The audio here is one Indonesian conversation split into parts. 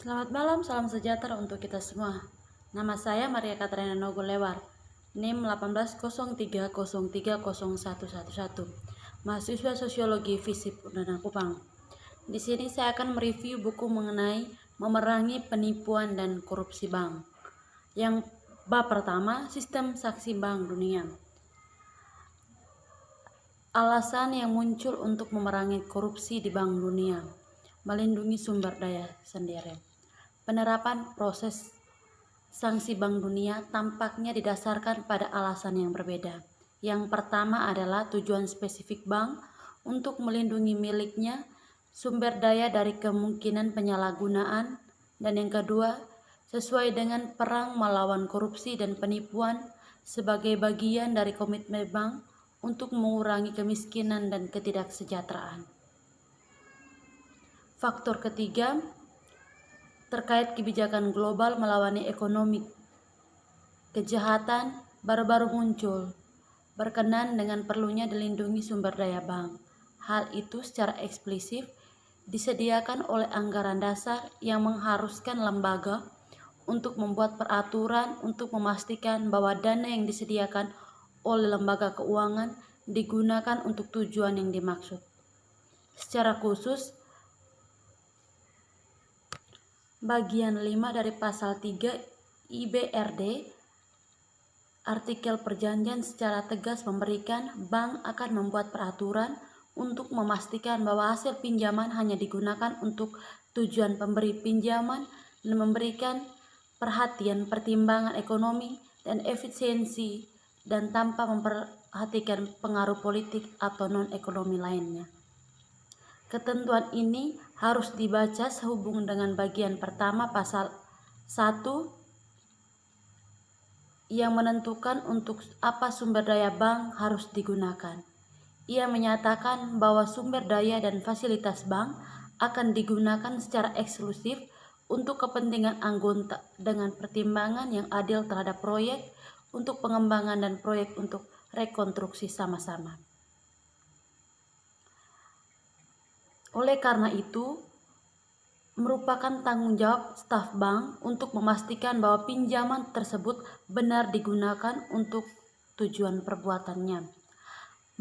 Selamat malam, salam sejahtera untuk kita semua. Nama saya Maria Katarina Nogolewar, NIM 1803030111, mahasiswa Sosiologi FISIP Undana Kupang. Di sini saya akan mereview buku mengenai memerangi penipuan dan korupsi bank. Yang bab pertama, sistem saksi bank dunia. Alasan yang muncul untuk memerangi korupsi di bank dunia, melindungi sumber daya sendiri. Penerapan proses sanksi Bank Dunia tampaknya didasarkan pada alasan yang berbeda. Yang pertama adalah tujuan spesifik bank untuk melindungi miliknya sumber daya dari kemungkinan penyalahgunaan, dan yang kedua, sesuai dengan perang melawan korupsi dan penipuan sebagai bagian dari komitmen bank untuk mengurangi kemiskinan dan ketidaksejahteraan. Faktor ketiga, terkait kebijakan global melawan ekonomi kejahatan baru-baru muncul berkenan dengan perlunya dilindungi sumber daya bank. Hal itu secara eksplisit disediakan oleh anggaran dasar yang mengharuskan lembaga untuk membuat peraturan untuk memastikan bahwa dana yang disediakan oleh lembaga keuangan digunakan untuk tujuan yang dimaksud. Secara khusus, bagian 5 dari pasal 3 IBRD artikel perjanjian secara tegas memberikan bank akan membuat peraturan untuk memastikan bahwa hasil pinjaman hanya digunakan untuk tujuan pemberi pinjaman dan memberikan perhatian pertimbangan ekonomi dan efisiensi dan tanpa memperhatikan pengaruh politik atau non-ekonomi lainnya. Ketentuan ini harus dibaca sehubung dengan bagian pertama pasal 1 yang menentukan untuk apa sumber daya bank harus digunakan. Ia menyatakan bahwa sumber daya dan fasilitas bank akan digunakan secara eksklusif untuk kepentingan anggota dengan pertimbangan yang adil terhadap proyek untuk pengembangan dan proyek untuk rekonstruksi sama-sama. Oleh karena itu, merupakan tanggung jawab staf bank untuk memastikan bahwa pinjaman tersebut benar digunakan untuk tujuan perbuatannya.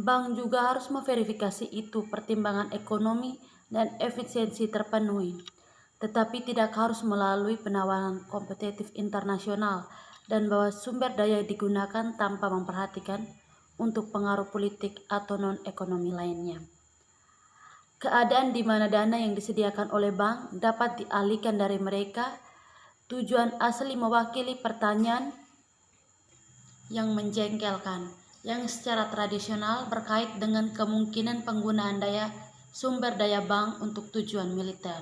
Bank juga harus memverifikasi itu pertimbangan ekonomi dan efisiensi terpenuhi, tetapi tidak harus melalui penawaran kompetitif internasional, dan bahwa sumber daya digunakan tanpa memperhatikan untuk pengaruh politik atau non-ekonomi lainnya. Keadaan di mana dana yang disediakan oleh bank dapat dialihkan dari mereka, tujuan asli mewakili pertanyaan yang menjengkelkan, yang secara tradisional berkait dengan kemungkinan penggunaan sumber daya bank untuk tujuan militer.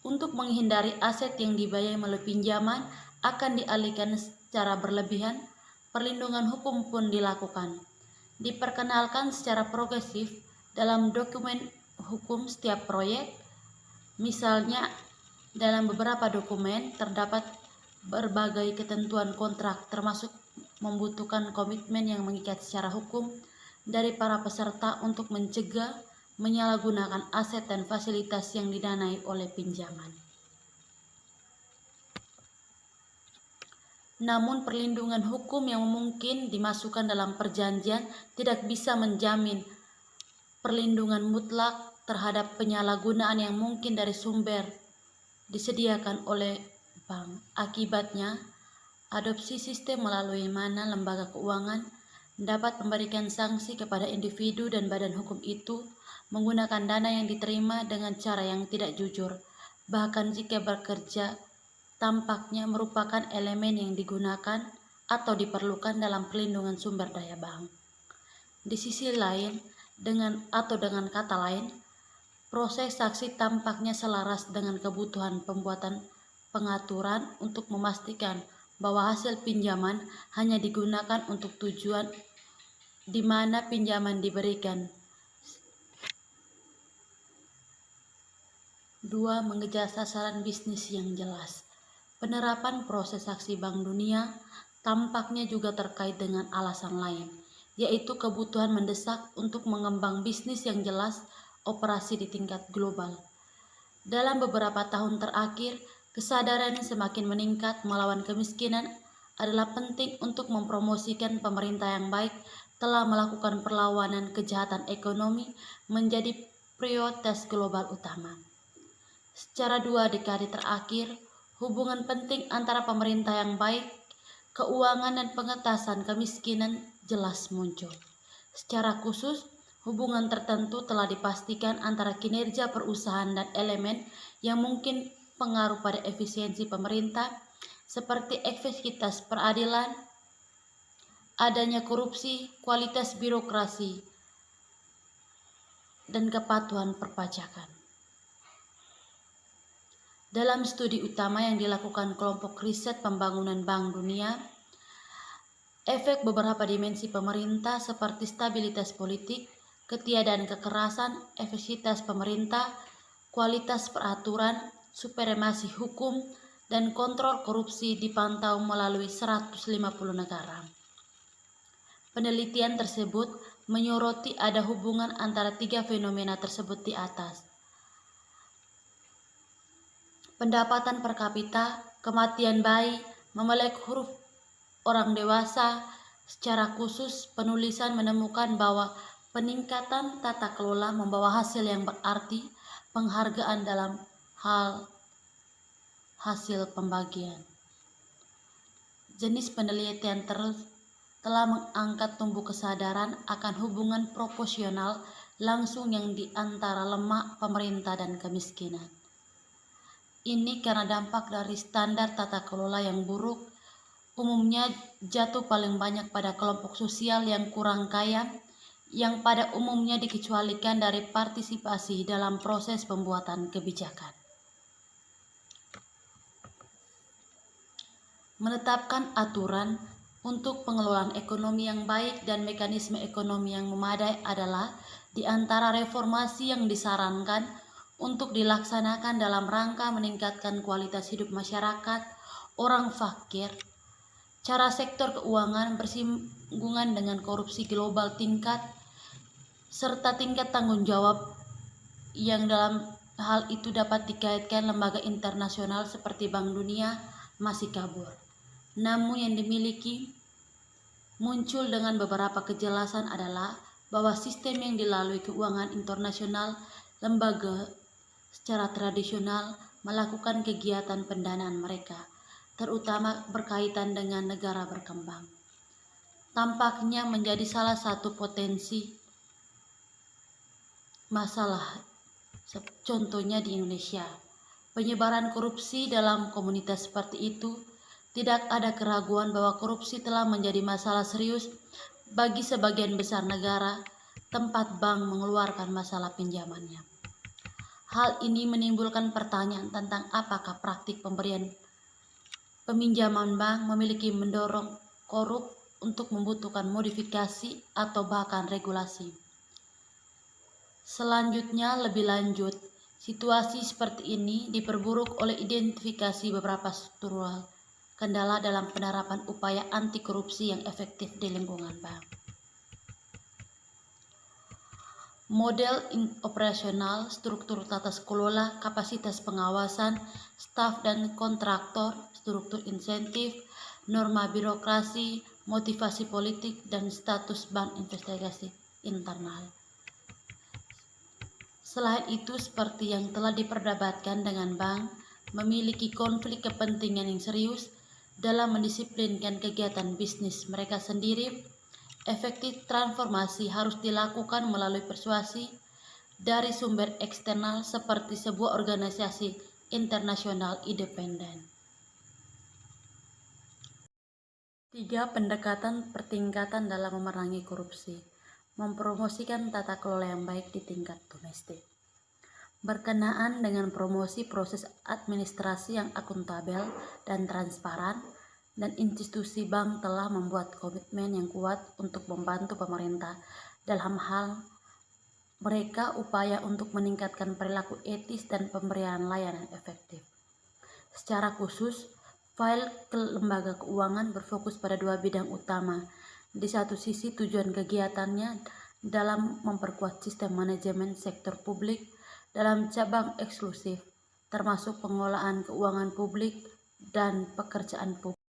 Untuk menghindari aset yang dibayar melalui pinjaman akan dialihkan secara berlebihan, perlindungan hukum pun dilakukan. Diperkenalkan secara progresif dalam dokumen hukum setiap proyek. Misalnya, dalam beberapa dokumen terdapat berbagai ketentuan kontrak, termasuk membutuhkan komitmen yang mengikat secara hukum dari para peserta untuk mencegah menyalahgunakan aset dan fasilitas yang didanai oleh pinjaman. Namun perlindungan hukum yang mungkin dimasukkan dalam perjanjian tidak bisa menjamin perlindungan mutlak terhadap penyalahgunaan yang mungkin dari sumber disediakan oleh bank. Akibatnya, adopsi sistem melalui mana lembaga keuangan dapat memberikan sanksi kepada individu dan badan hukum itu menggunakan dana yang diterima dengan cara yang tidak jujur, bahkan jika bekerja tampaknya merupakan elemen yang digunakan atau diperlukan dalam pelindungan sumber daya bank. Di sisi lain, dengan kata lain, proses saksi tampaknya selaras dengan kebutuhan pembuatan pengaturan untuk memastikan bahwa hasil pinjaman hanya digunakan untuk tujuan di mana pinjaman diberikan. 2. Mengejar sasaran bisnis yang jelas. Penerapan proses saksi Bank Dunia tampaknya juga terkait dengan alasan lain, yaitu kebutuhan mendesak untuk mengembang bisnis yang jelas operasi di tingkat global. Dalam beberapa tahun terakhir, Kesadaran yang semakin meningkat melawan kemiskinan adalah penting untuk mempromosikan pemerintah yang baik telah melakukan perlawanan kejahatan ekonomi menjadi prioritas global utama. Secara 2 dekade terakhir, hubungan penting antara pemerintah yang baik, keuangan dan pengentasan kemiskinan jelas muncul. Secara khusus, hubungan tertentu telah dipastikan antara kinerja perusahaan dan elemen yang mungkin pengaruh pada efisiensi pemerintah, seperti efektivitas peradilan, adanya korupsi, kualitas birokrasi, dan kepatuhan perpajakan. Dalam studi utama yang dilakukan kelompok riset pembangunan Bank Dunia, efek beberapa dimensi pemerintah seperti stabilitas politik, ketiadaan kekerasan, efektivitas pemerintah, kualitas peraturan, supremasi hukum, dan kontrol korupsi dipantau melalui 150 negara. Penelitian tersebut menyoroti ada hubungan antara 3 fenomena tersebut di atas. Pendapatan per kapita, kematian bayi, memelek huruf orang dewasa. Secara khusus, penulisan menemukan bahwa peningkatan tata kelola membawa hasil yang berarti penghargaan dalam hal hasil pembagian. Jenis penelitian telah mengangkat tumbuh kesadaran akan hubungan proporsional langsung yang di antara lemak pemerintah dan kemiskinan. Ini karena dampak dari standar tata kelola yang buruk umumnya jatuh paling banyak pada kelompok sosial yang kurang kaya, yang pada umumnya dikecualikan dari partisipasi dalam proses pembuatan kebijakan. Menetapkan aturan untuk pengelolaan ekonomi yang baik dan mekanisme ekonomi yang memadai adalah di antara reformasi yang disarankan untuk dilaksanakan dalam rangka meningkatkan kualitas hidup masyarakat, orang fakir. Cara sektor keuangan bersinggungan dengan korupsi global tingkat, serta tingkat tanggung jawab yang dalam hal itu dapat dikaitkan lembaga internasional seperti Bank Dunia masih kabur. Namun yang dimiliki muncul dengan beberapa kejelasan adalah bahwa sistem yang dilalui keuangan internasional, lembaga secara tradisional melakukan kegiatan pendanaan mereka, terutama berkaitan dengan negara berkembang, tampaknya menjadi salah satu potensi masalah. Contohnya di Indonesia, penyebaran korupsi dalam komunitas seperti itu. Tidak ada keraguan bahwa korupsi telah menjadi masalah serius bagi sebagian besar negara tempat bank mengeluarkan masalah pinjamannya. Hal ini menimbulkan pertanyaan tentang apakah praktik pemberian peminjaman bank memiliki mendorong korup untuk membutuhkan modifikasi atau bahkan regulasi. Selanjutnya, lebih lanjut, situasi seperti ini diperburuk oleh identifikasi beberapa struktural kendala dalam penerapan upaya anti korupsi yang efektif di lingkungan bank. Model operasional, struktur tata kelola, kapasitas pengawasan, staf dan kontraktor, struktur insentif, norma birokrasi, motivasi politik, dan status bank investigasi internal. Selain itu, seperti yang telah diperdebatkan dengan bank, memiliki konflik kepentingan yang serius dalam mendisiplinkan kegiatan bisnis mereka sendiri. Efektif transformasi harus dilakukan melalui persuasi dari sumber eksternal seperti sebuah organisasi internasional independen. 3. Pendekatan pertingkatan dalam memerangi korupsi. Mempromosikan tata kelola yang baik di tingkat domestik. Berkenaan dengan promosi proses administrasi yang akuntabel dan transparan, dan institusi bank telah membuat komitmen yang kuat untuk membantu pemerintah dalam hal mereka upaya untuk meningkatkan perilaku etis dan pemberian layanan efektif. Secara khusus, file ke lembaga keuangan berfokus pada 2 bidang utama. Di satu sisi, tujuan kegiatannya dalam memperkuat sistem manajemen sektor publik dalam cabang eksklusif termasuk pengelolaan keuangan publik dan pekerjaan publik.